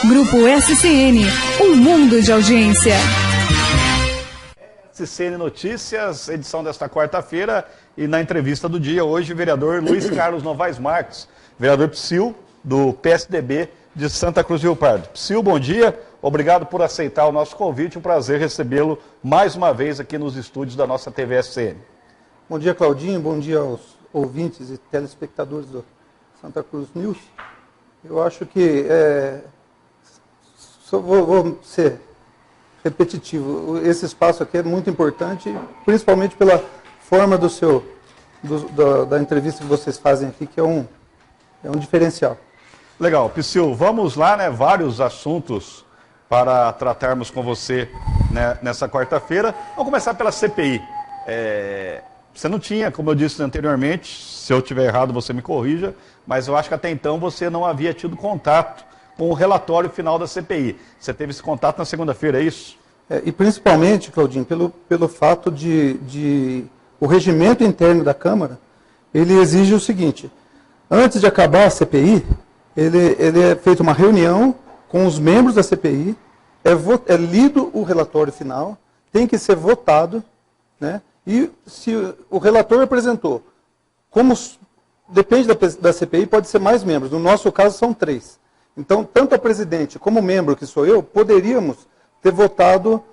Grupo SCN, um mundo de audiência. SCN Notícias, edição desta quarta-feira, e na entrevista do dia hoje, o vereador Luiz Carlos Novaes Marques, vereador Psyu, do PSDB de Santa Cruz do Rio Pardo. Psyu, bom dia, obrigado por aceitar o nosso convite, um prazer recebê-lo mais uma vez aqui nos estúdios da nossa TV SCN. Bom dia, Claudinho, bom dia aos ouvintes e telespectadores do Santa Cruz News. Eu acho que, só vou ser repetitivo, esse espaço aqui é muito importante, principalmente pela forma da entrevista que vocês fazem aqui, que é um diferencial. Legal, Psyu, vamos lá, né? Vários assuntos para tratarmos com você, né, nessa quarta-feira. Vamos começar pela CPI. Você não tinha, como eu disse anteriormente, se eu estiver errado você me corrija, mas eu acho que até então você não havia tido contato com o relatório final da CPI. Você teve esse contato na segunda-feira, é isso? E principalmente, Claudinho, pelo fato de o regimento interno da Câmara, ele exige o seguinte: antes de acabar a CPI, ele é feita uma reunião com os membros da CPI, é lido o relatório final, tem que ser votado, né? E se o relator apresentou, depende da CPI, pode ser mais membros. No nosso caso, são 3. Então, tanto a presidente como o membro, que sou eu, poderíamos ter votado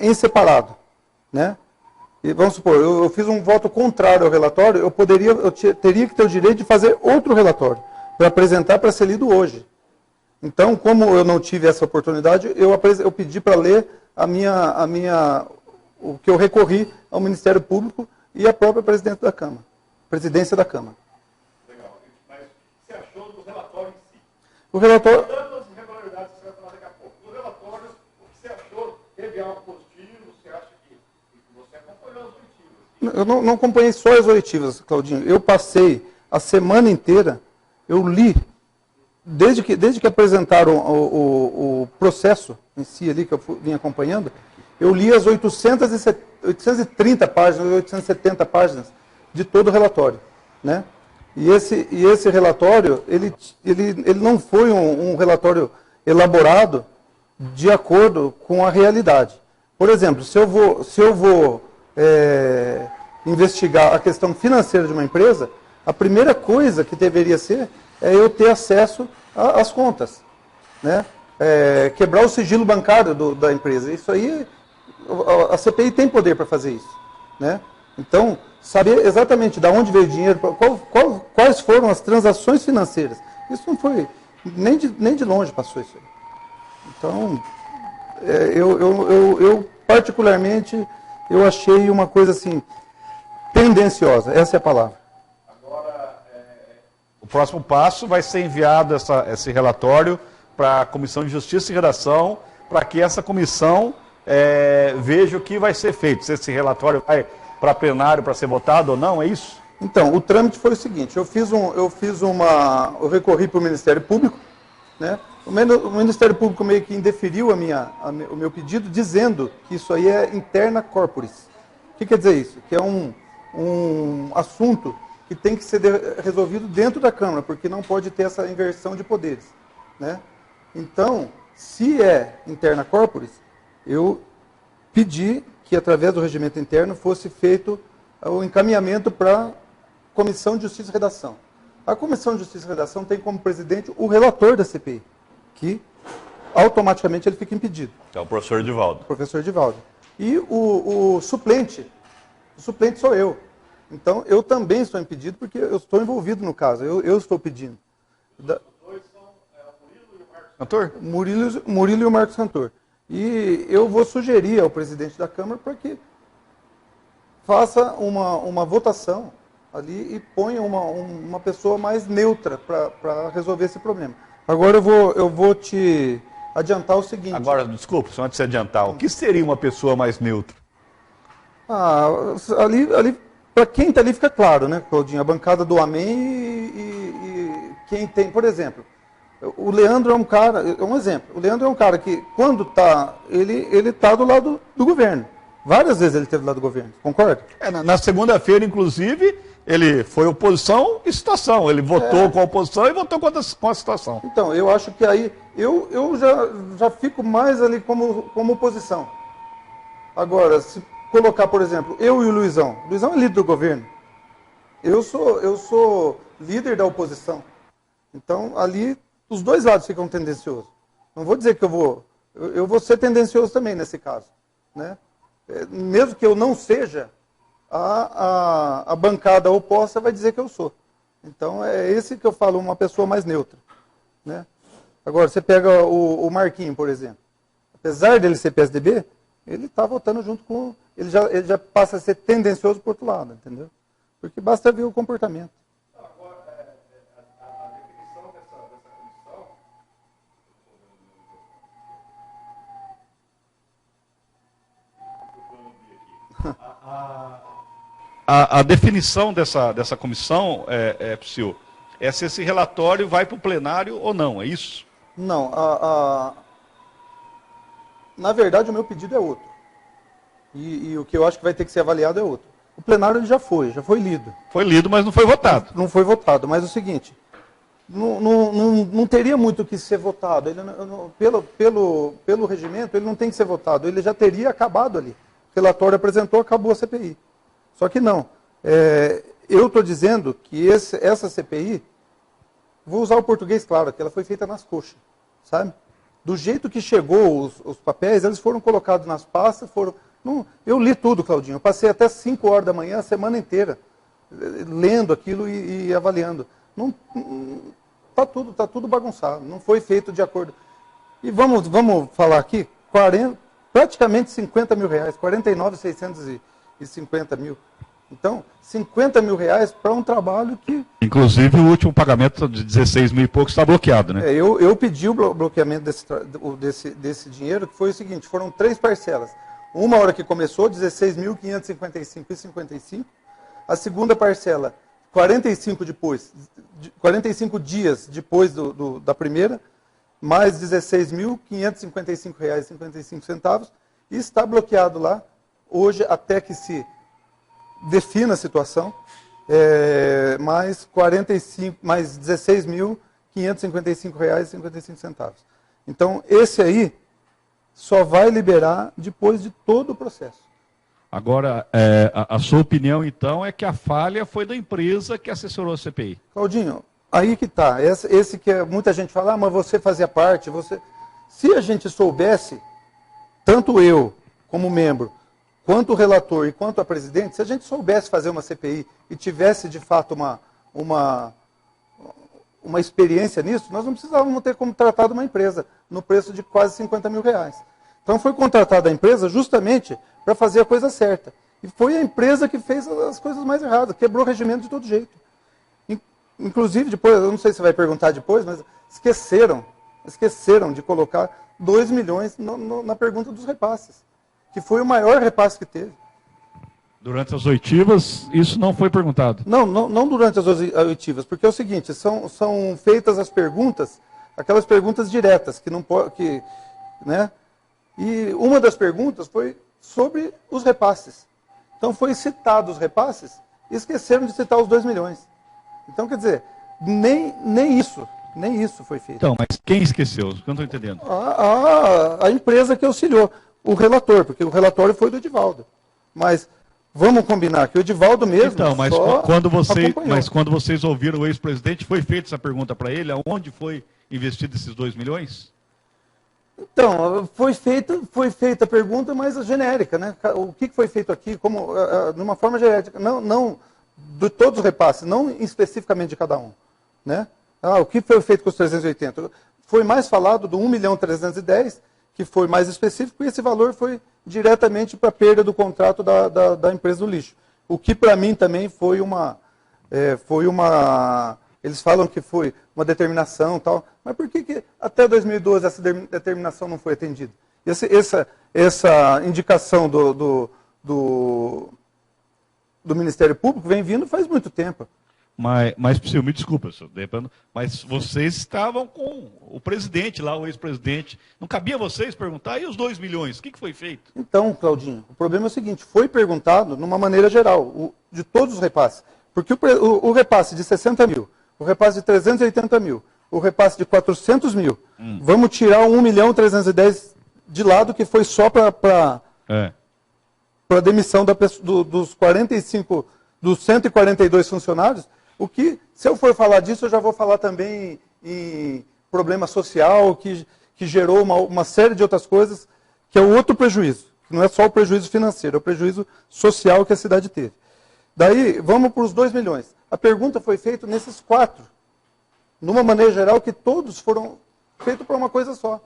em separado, né? E vamos supor, eu fiz um voto contrário ao relatório, eu teria que ter o direito de fazer outro relatório, para apresentar para ser lido hoje. Então, como eu não tive essa oportunidade, eu pedi para ler o que eu recorri ao Ministério Público e à própria presidência da Câmara. Legal. Mas você achou do relatório em si? O relatório... Tantas irregularidades que você vai falar daqui a pouco. No relatório, o que você achou? Teve algo positivo? Você acha que você acompanhou as oitivas? Eu não acompanhei só as oitivas, Claudinho. Eu passei a semana inteira, eu li, desde que apresentaram o processo em si ali, que eu vim acompanhando, eu li as 830 páginas, 870 páginas de todo o relatório, né? E esse relatório, ele não foi um relatório elaborado de acordo com a realidade. Por exemplo, se eu vou investigar a questão financeira de uma empresa, a primeira coisa que deveria ser é eu ter acesso às contas, né? Quebrar o sigilo bancário da empresa. Isso aí, a CPI tem poder para fazer isso, né? Então, saber exatamente de onde veio o dinheiro, quais foram as transações financeiras. Isso não foi, nem de longe passou isso aí. Então, eu particularmente, eu achei uma coisa assim, tendenciosa, essa é a palavra. Agora, o próximo passo vai ser enviado esse relatório para a Comissão de Justiça e Redação, para que essa comissão veja o que vai ser feito. Se esse relatório vai para plenário para ser votado ou não, é isso? Então, o trâmite foi o seguinte: eu recorri para o Ministério Público, né? O Ministério Público meio que indeferiu o meu pedido, dizendo que isso aí é interna corporis. O que quer dizer isso? Que é um assunto que tem que ser resolvido dentro da Câmara, porque não pode ter essa inversão de poderes, né? Então, se é interna corporis, eu pedi que, através do regimento interno, fosse feito o encaminhamento para a Comissão de Justiça e Redação. A Comissão de Justiça e Redação tem como presidente o relator da CPI, que automaticamente ele fica impedido. É o professor Edivaldo. Professor Edivaldo. E o suplente sou eu. Então, eu também estou impedido, porque eu estou envolvido no caso, eu estou pedindo. Os dois são o Murilo e o Marcos Cantor? Murilo e o Marcos Cantor. E eu vou sugerir ao presidente da Câmara para que faça uma votação ali e ponha uma pessoa mais neutra para resolver esse problema. Agora eu vou te adiantar o seguinte... Agora, desculpa, só antes de se adiantar, o que seria uma pessoa mais neutra? Ali para quem está ali fica claro, né, Claudinho? A bancada do Amém e quem tem, por exemplo... O Leandro é um cara, um exemplo, o Leandro é um cara que, quando está, ele está do lado do governo. Várias vezes ele esteve do lado do governo, concorda? Na segunda-feira, inclusive, ele foi oposição e situação. Ele votou com a oposição e votou com a situação. Então, eu acho que aí eu já fico mais ali como oposição. Agora, se colocar, por exemplo, eu e o Luizão. O Luizão é líder do governo. Eu sou líder da oposição. Então, ali, os dois lados ficam tendenciosos. Não vou dizer que eu vou ser tendencioso também nesse caso. Né? Mesmo que eu não seja, a bancada oposta vai dizer que eu sou. Então, é esse que eu falo, uma pessoa mais neutra. Né? Agora, você pega o Marquinhos, por exemplo. Apesar dele ser PSDB, ele está votando junto com... Ele já passa a ser tendencioso por outro lado, entendeu? Porque basta ver o comportamento. Agora, a definição dessa comissão... A definição dessa comissão, Psyu, é se esse relatório vai para o plenário ou não, é isso? Não, na verdade o meu pedido é outro. E o que eu acho que vai ter que ser avaliado é outro. O plenário ele já foi lido. Foi lido, mas não foi votado. Não foi votado, mas é o seguinte, não teria muito o que ser votado. Ele, pelo regimento, ele não tem que ser votado, ele já teria acabado ali. O relatório apresentou, acabou a CPI. Só que não. Eu estou dizendo que essa CPI, vou usar o português claro, que ela foi feita nas coxas, sabe? Do jeito que chegou os papéis, eles foram colocados nas pastas, eu li tudo, Claudinho. Eu passei até 5 horas da manhã, a semana inteira, lendo aquilo e avaliando. Tá tudo bagunçado, não foi feito de acordo. E vamos falar aqui, praticamente 50 mil reais, 49.650 mil. Então, 50 mil reais para um trabalho que... Inclusive, o último pagamento de 16 mil e pouco está bloqueado, né? Eu pedi o bloqueamento desse dinheiro, que foi o seguinte, foram 3 parcelas. Uma hora que começou, 16.555,55. A segunda parcela, 45 dias depois da primeira, mais R$ 16.555,55. E está bloqueado lá, hoje, até que se defina a situação, mais R$ 16.555,55. Então, esse aí só vai liberar depois de todo o processo. Agora, a sua opinião, então, é que a falha foi da empresa que assessorou a CPI. Claudinho, aí que está. Esse que muita gente fala, mas você fazia parte, Se a gente soubesse, tanto eu, como membro, quanto o relator e quanto a presidente, se a gente soubesse fazer uma CPI e tivesse, de fato, uma experiência nisso, nós não precisávamos ter contratado uma empresa no preço de quase 50 mil reais. Então foi contratada a empresa justamente para fazer a coisa certa. E foi a empresa que fez as coisas mais erradas, quebrou o regimento de todo jeito. Inclusive, depois, eu não sei se você vai perguntar depois, mas esqueceram de colocar 2 milhões na pergunta dos repasses, que foi o maior repasse que teve. Durante as oitivas, isso não foi perguntado? Não durante as oitivas, porque é o seguinte, são feitas as perguntas, aquelas perguntas diretas, que não pode, né? E uma das perguntas foi sobre os repasses. Então foi citado os repasses e esqueceram de citar os 2 milhões. Então, quer dizer, nem isso foi feito. Então, mas quem esqueceu? Eu não estou entendendo. A empresa que auxiliou, o relator, porque o relatório foi do Edivaldo. Mas vamos combinar que o Edivaldo mesmo. Então, mas quando vocês ouviram o ex-presidente, foi feita essa pergunta para ele, aonde foi investido esses 2 milhões? Então, foi feita a pergunta, mas genérica, né? O que foi feito aqui, de uma forma genérica, não de todos os repasses, não especificamente de cada um, né? O que foi feito com os 380? Foi mais falado do 1.310.000, que foi mais específico, e esse valor foi diretamente para a perda do contrato da empresa do lixo. O que para mim também foi uma... Eles falam que foi uma determinação e tal, mas por que até 2012 essa determinação não foi atendida? Essa indicação do Ministério Público vem vindo faz muito tempo. Mas Psyu, me desculpa, mas vocês estavam com o presidente lá, o ex-presidente. Não cabia vocês perguntar, e os 2 milhões? O que foi feito? Então, Claudinho, o problema é o seguinte, foi perguntado de uma maneira geral, de todos os repasses. Porque o repasse de 60 mil, o repasse de 380 mil, o repasse de 400 mil. Vamos tirar o 1.310.000 de lado, que foi só para a demissão dos 45, dos 142 funcionários. O que, se eu for falar disso, eu já vou falar também em problema social, que gerou uma série de outras coisas, que é o outro prejuízo. Não é só o prejuízo financeiro, é o prejuízo social que a cidade teve. Daí, vamos para os 2 milhões. A pergunta foi feita nesses 4, numa maneira geral, que todos foram feitos para uma coisa só,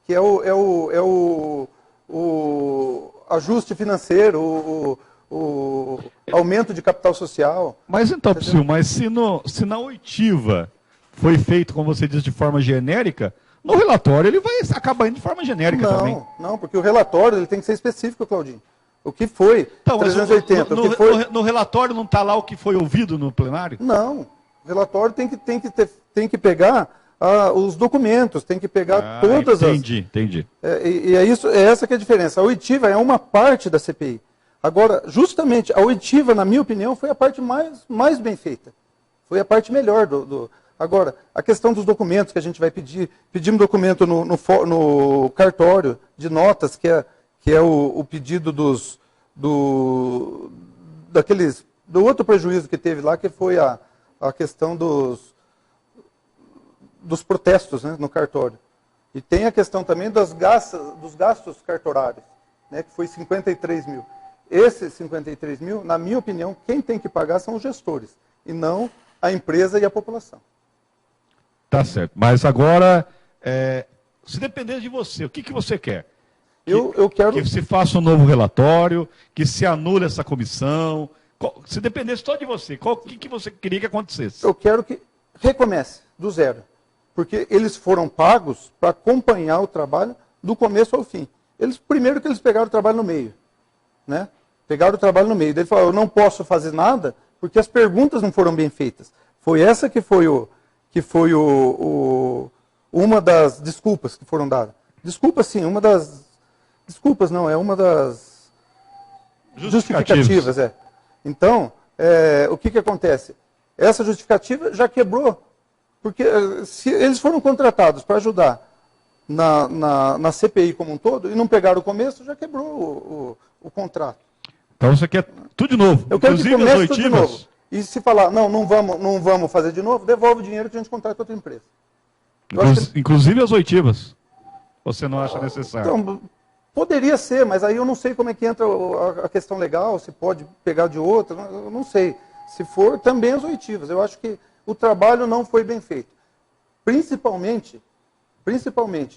que é o ajuste financeiro, o aumento de capital social. Mas então, Psyu, mas se na oitiva foi feito, como você diz, de forma genérica, no relatório ele vai acabar indo de forma genérica também. Não, porque o relatório ele tem que ser específico, Claudinho. O que foi então, 380? No relatório não está lá o que foi ouvido no plenário? Não. O relatório tem que pegar os documentos, tem que pegar todas entendi. E é essa que é a diferença. A oitiva é uma parte da CPI. Agora, justamente, a oitiva, na minha opinião, foi a parte mais bem feita. Foi a parte melhor Agora, a questão dos documentos que a gente vai pedir, pedimos documento no cartório de notas, que é o pedido do outro prejuízo que teve lá, que foi a questão dos protestos, né, no cartório. E tem a questão também dos gastos cartorários, né, que foi 53 mil. Esses 53 mil, na minha opinião, quem tem que pagar são os gestores, e não a empresa e a população. Tá certo. Mas agora, se depender de você, o que você quer? Eu quero que se faça um novo relatório, que se anule essa comissão. Se dependesse só de você, o que você queria que acontecesse? Eu quero que recomece, do zero. Porque eles foram pagos para acompanhar o trabalho do começo ao fim. Primeiro que eles pegaram o trabalho no meio. Né? Pegaram o trabalho no meio. Daí ele falou, eu não posso fazer nada porque as perguntas não foram bem feitas. Foi essa que foi uma das desculpas que foram dadas. Desculpa, sim, uma das... Desculpas, não, é uma das justificativas. Então, o que acontece? Essa justificativa já quebrou. Porque se eles foram contratados para ajudar na CPI como um todo e não pegaram o começo, já quebrou o contrato. Então você quer tudo de novo? Eu quero que comece tudo de novo. E se falar, não vamos fazer de novo, devolve o dinheiro que a gente contrata outra empresa. Inclusive as oitivas. Você não acha necessário? Então, poderia ser, mas aí eu não sei como é que entra a questão legal, se pode pegar de outra, eu não sei. Se for, também as oitivas. Eu acho que o trabalho não foi bem feito. Principalmente,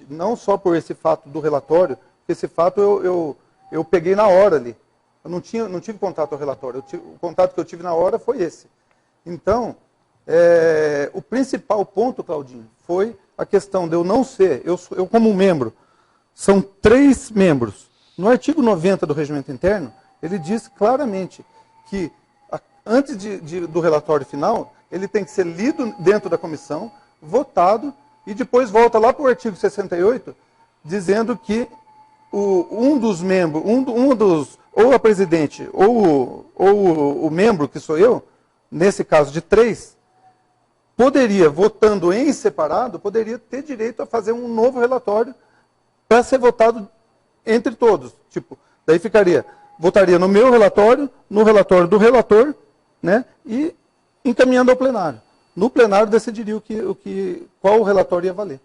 não só por esse fato do relatório, esse fato eu peguei na hora ali. Eu não tive contato ao relatório, o contato que eu tive na hora foi esse. Então, o principal ponto, Claudinho, foi a questão de eu não ser, eu como membro, são 3 membros. No artigo 90 do Regimento Interno, ele diz claramente que antes do relatório final, ele tem que ser lido dentro da comissão, votado, e depois volta lá para o artigo 68, dizendo que um dos membros, ou a presidente, ou o membro, que sou eu, nesse caso de 3, poderia, votando em separado, poderia ter direito a fazer um novo relatório para ser votado entre todos. Tipo, daí votaria no meu relatório, no relatório do relator, né, e encaminhando ao plenário. No plenário decidiria qual o relatório ia valer.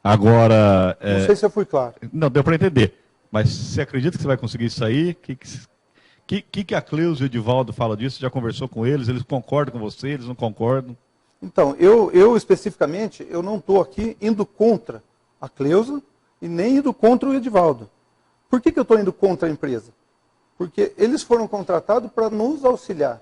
Agora... Não sei se eu fui claro. Não, deu para entender. Mas você acredita que você vai conseguir isso aí? Que a Cleusa e o Edivaldo falam disso? Já conversou com eles? Eles concordam com você? Eles não concordam? Então, eu especificamente, eu não estou aqui indo contra a Cleusa e nem indo contra o Edivaldo. Por que eu estou indo contra a empresa? Porque eles foram contratados para nos auxiliar.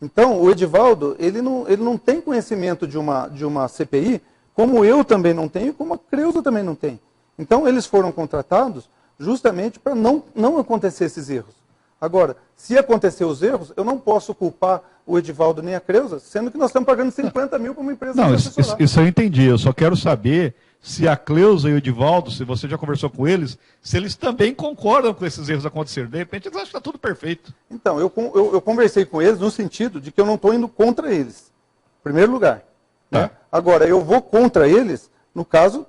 Então, o Edivaldo, ele não tem conhecimento de uma CPI, como eu também não tenho, como a Cleusa também não tem. Então, eles foram contratados justamente para não acontecer esses erros. Agora, se acontecer os erros, eu não posso culpar o Edivaldo nem a Cleusa, sendo que nós estamos pagando 50 mil para uma empresa. Não, isso eu entendi. Eu só quero saber se a Cleusa e o Edivaldo, se você já conversou com eles, se eles também concordam com esses erros acontecerem. De repente, eles acham que está tudo perfeito. Então, eu conversei com eles no sentido de que eu não estou indo contra eles, em primeiro lugar. Né? Agora, eu vou contra eles, no caso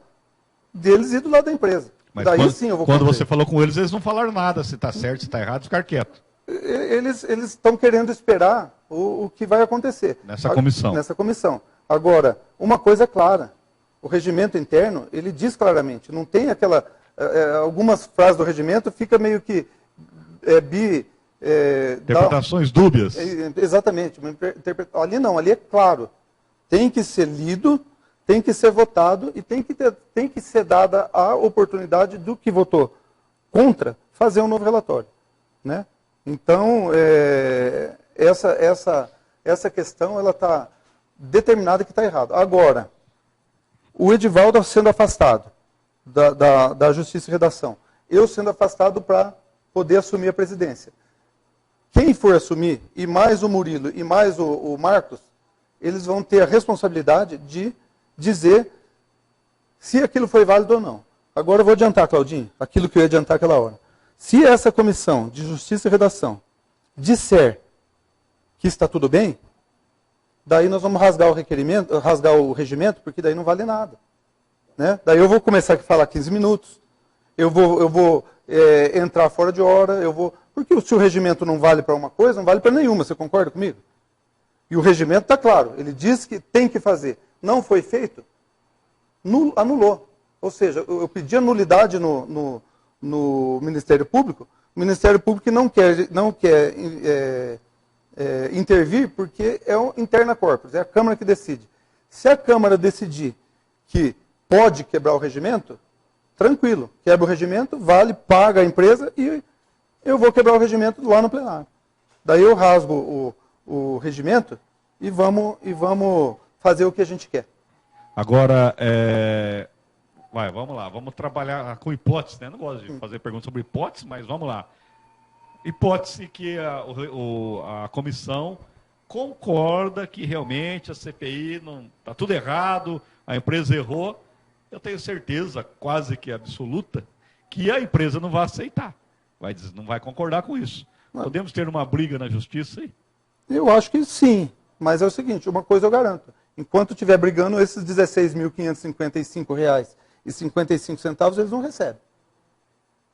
deles e do lado da empresa. Mas daí quando, sim eu vou quando contra você eles. falou com eles não falaram nada, se está certo, se está errado, ficar quieto. Eles estão querendo esperar o que vai acontecer. Nessa comissão. Nessa comissão. Agora, uma coisa é clara. O regimento interno, ele diz claramente. Não tem aquela... algumas frases do regimento fica meio que... interpretações dúbias. Exatamente. Ali não, ali é claro. Tem que ser lido, tem que ser votado e tem que ser dada a oportunidade do que votou contra fazer um novo relatório. Né? Então, essa questão ela está determinada que está errado. Agora, o Edivaldo sendo afastado da Justiça e Redação, eu sendo afastado para poder assumir a presidência. Quem for assumir, e mais o Murilo e mais o Marcos, eles vão ter a responsabilidade de dizer se aquilo foi válido ou não. Agora eu vou adiantar, Claudinho, aquilo que eu ia adiantar aquela hora. Se essa comissão de Justiça e Redação disser que está tudo bem, daí nós vamos rasgar o requerimento, rasgar o regimento, porque daí não vale nada. Né? Daí eu vou começar a falar 15 minutos, eu vou entrar fora de hora, porque se o regimento não vale para uma coisa, não vale para nenhuma, você concorda comigo? E o regimento está claro, ele diz que tem que fazer. Não foi feito, anulou. Ou seja, eu pedi a nulidade no Ministério Público, o Ministério Público não quer intervir porque é o interna corpus, é a Câmara que decide. Se a Câmara decidir que pode quebrar o regimento, tranquilo, quebra o regimento, vale, paga a empresa e eu vou quebrar o regimento lá no plenário. Daí eu rasgo o regimento e vamos fazer o que a gente quer. Agora, vamos lá, vamos trabalhar com hipótese, né? Não gosto de fazer perguntas sobre hipótese, mas vamos lá. Hipótese que a comissão concorda que realmente a CPI não está tudo errado, a empresa errou. Eu tenho certeza, quase que absoluta, que a empresa não vai aceitar. Não vai concordar com isso. Podemos ter uma briga na justiça aí? Eu acho que sim, mas é o seguinte, uma coisa eu garanto. Enquanto estiver brigando, esses R$ 16.555,55, eles não recebem.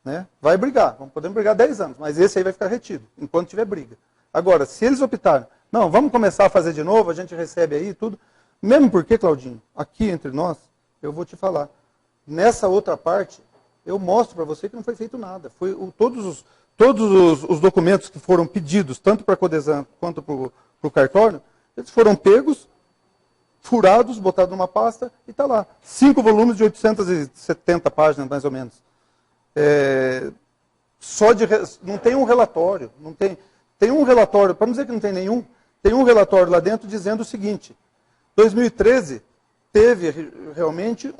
Né? Vai brigar, podemos brigar 10 anos, mas esse aí vai ficar retido, enquanto tiver briga. Agora, se eles optarem, não, vamos começar a fazer de novo, a gente recebe aí tudo, mesmo porque, Claudinho, aqui entre nós, eu vou te falar, nessa outra parte, eu mostro para você que não foi feito nada. Todos os documentos que foram pedidos, tanto para a Codesan quanto para o cartório, eles foram pegos, furados, botados numa pasta e está lá. 5 volumes de 870 páginas, mais ou menos. Não tem um relatório, tem um relatório, para não dizer que não tem nenhum, tem um relatório lá dentro dizendo o seguinte, 2013 teve realmente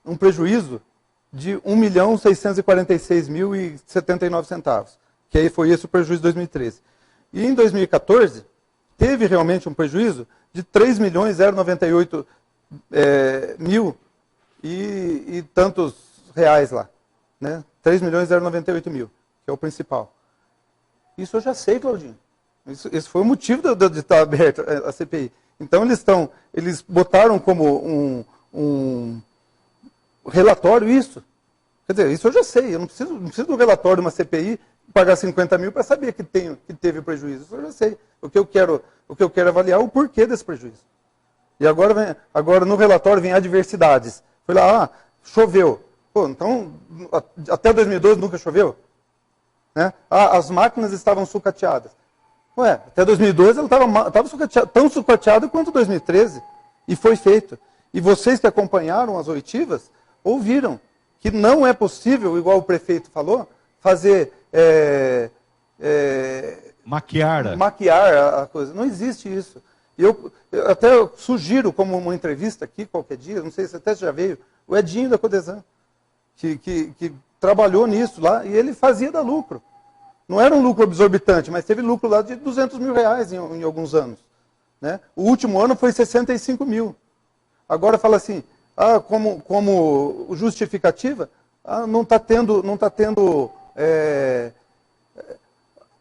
um prejuízo de R$ 1.646.079, que aí foi esse o prejuízo de 2013. E em 2014, teve realmente um prejuízo de R$ 3.098 mil e tantos reais lá. Né? 3.098.000, que é o principal. Isso eu já sei, Claudinho. Esse foi o motivo de estar aberta a CPI. Então eles botaram como um relatório isso. Quer dizer, isso eu já sei. Eu não preciso do relatório de uma CPI pagar 50 mil para saber que teve prejuízo. Isso eu já sei. O que eu quero avaliar é o porquê desse prejuízo. E agora no relatório vem adversidades. Foi lá, choveu. Pô, então, até 2012 nunca choveu? Né? As máquinas estavam sucateadas. Ué, até 2012 ela estava tão sucateada quanto 2013. E foi feito. E vocês que acompanharam as oitivas, ouviram que não é possível, igual o prefeito falou, fazer... maquiar a coisa. Não existe isso. Eu até sugiro, como uma entrevista aqui, qualquer dia, não sei se até já veio, o Edinho da Codesan, que trabalhou nisso lá, e ele fazia dar lucro. Não era um lucro exorbitante, mas teve lucro lá de R$200 mil em alguns anos. Né? O último ano foi 65 mil. Agora fala assim, como justificativa, não está tendo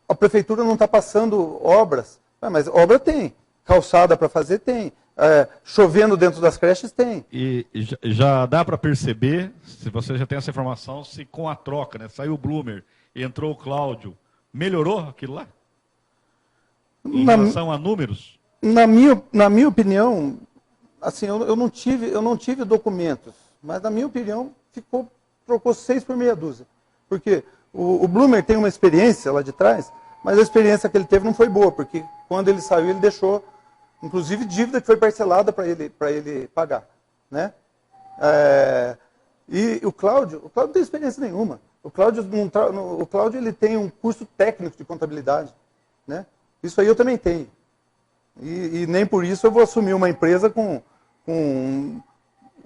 a prefeitura não está passando obras. Mas obra tem, calçada para fazer tem, chovendo dentro das creches, tem. E já dá para perceber, se você já tem essa informação, se com a troca, né, saiu o Bloomer e entrou o Cláudio, melhorou aquilo lá? Em relação a números? Na minha opinião, assim, eu não tive documentos, mas na minha opinião trocou 6 por meia dúzia. Porque o Bloomer tem uma experiência lá de trás, mas a experiência que ele teve não foi boa, porque quando ele saiu, ele deixou, inclusive, dívida que foi parcelada para ele pagar. Né? E o Cláudio não tem experiência nenhuma. O Cláudio ele tem um curso técnico de contabilidade. Né? Isso aí eu também tenho. E nem por isso eu vou assumir uma empresa com um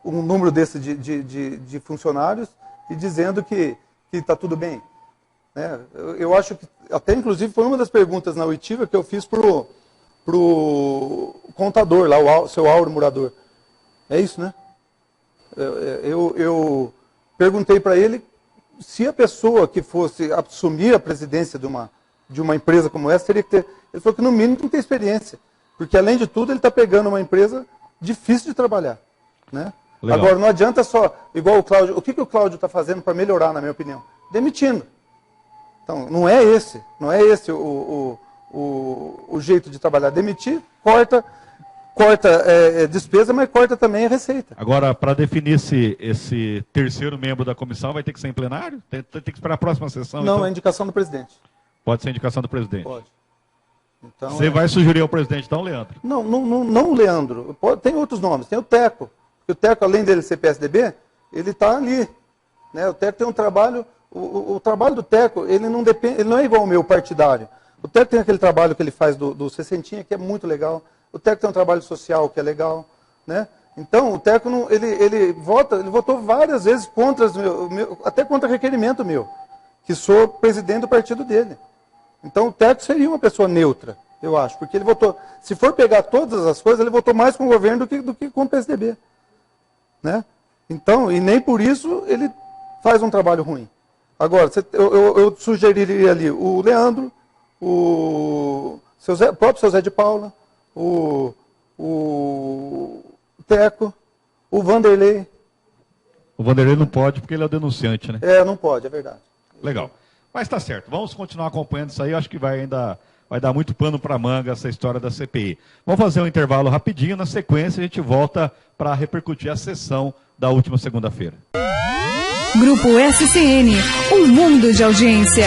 número desse de funcionários e dizendo que está tudo bem. Né? Eu acho que, até inclusive, foi uma das perguntas na oitiva que eu fiz para o contador, lá, o seu Auro Murador. É isso, né? Eu perguntei para ele se a pessoa que fosse assumir a presidência de uma empresa como essa teria que ter. Ele falou que no mínimo tem que ter experiência. Porque, além de tudo, ele está pegando uma empresa difícil de trabalhar. Né? Agora, não adianta só, igual o Cláudio. O que o Cláudio está fazendo para melhorar, na minha opinião? Demitindo. Então, não é esse o jeito de trabalhar. Demitir, corta despesa, mas corta também a receita. Agora, para definir esse terceiro membro da comissão, vai ter que ser em plenário? Tem que esperar a próxima sessão? Não, então? é indicação do presidente. Pode ser indicação do presidente? Pode. Então, você vai sugerir ao presidente, então, Leandro? Não o Leandro. Tem outros nomes. Tem o Teco. Porque o Teco, além dele ser PSDB, ele está ali. Né? O Teco tem um trabalho... O trabalho do Teco, ele não é igual ao meu partidário. O Teco tem aquele trabalho que ele faz do Sessentinha, que é muito legal. O Teco tem um trabalho social que é legal. Né? Então, o Teco, ele votou várias vezes até contra requerimento meu, que sou presidente do partido dele. Então, o Teco seria uma pessoa neutra, eu acho, porque ele votou, se for pegar todas as coisas, ele votou mais com o governo do que com o PSDB. Né? Então, e nem por isso ele faz um trabalho ruim. Agora, eu sugeriria ali o Leandro, o próprio seu Zé de Paula, o Teco, o Vanderlei. O Vanderlei não pode porque ele é o denunciante, né? Não pode, é verdade. Legal. Mas tá certo, vamos continuar acompanhando isso aí, eu acho que vai dar muito pano para manga essa história da CPI. Vamos fazer um intervalo rapidinho, na sequência a gente volta para repercutir a sessão da última segunda-feira. Grupo SCN, um mundo de audiência.